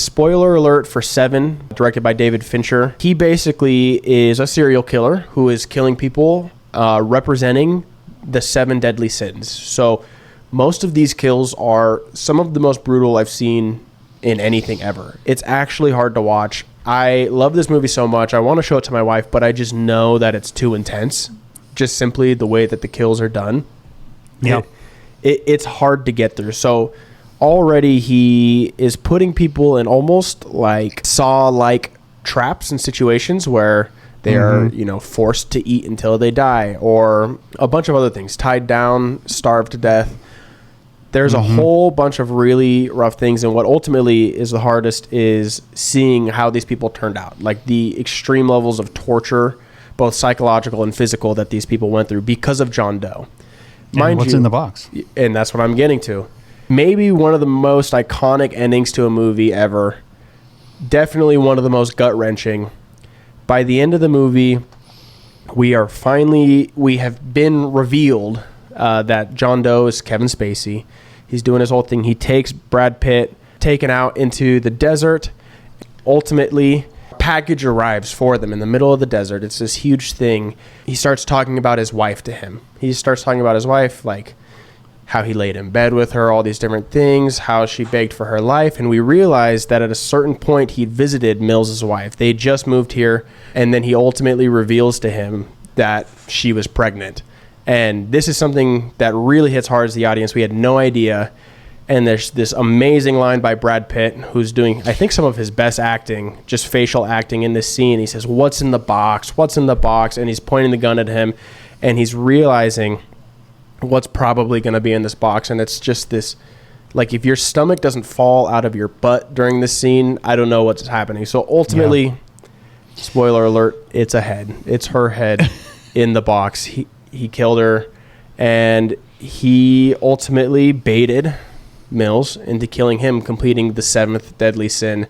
Spoiler alert for Seven, directed by David Fincher. He basically is a serial killer who is killing people, representing the 7 deadly sins. So most of these kills are some of the most brutal I've seen in anything ever. It's actually hard to watch. I love this movie so much. I want to show it to my wife, but I just know that it's too intense. Just simply the way that the kills are done. Yeah. It's hard to get through. So already he is putting people in almost like Saw-like traps and situations where they are, forced to eat until they die, or a bunch of other things, tied down, starved to death. There's a whole bunch of really rough things, and what ultimately is the hardest is seeing how these people turned out, like the extreme levels of torture, both psychological and physical, that these people went through because of John Doe. And what's in the box? And that's what I'm getting to. Maybe one of the most iconic endings to a movie ever. Definitely one of the most gut-wrenching. By the end of the movie, we have been revealed that John Doe is Kevin Spacey. He's doing his whole thing. He takes Brad Pitt, taken out into the desert. Ultimately, a package arrives for them in the middle of the desert. It's this huge thing. He starts talking about his wife to him. He starts talking about his wife, like how he laid in bed with her, all these different things, how she begged for her life. And we realized that at a certain point, he'd visited Mills's wife. They just moved here, and then he ultimately reveals to him that she was pregnant. And this is something that really hits hard as the audience. We had no idea. And there's this amazing line by Brad Pitt, who's doing, I think, some of his best acting, just facial acting in this scene. He says, "What's in the box? What's in the box?" And he's pointing the gun at him, and he's realizing what's probably going to be in this box. And it's just this, like, if your stomach doesn't fall out of your butt during this scene, I don't know what's happening. So ultimately, spoiler alert, it's a head. It's her head in the box. He killed her, and he ultimately baited Mills into killing him, completing the 7th deadly sin.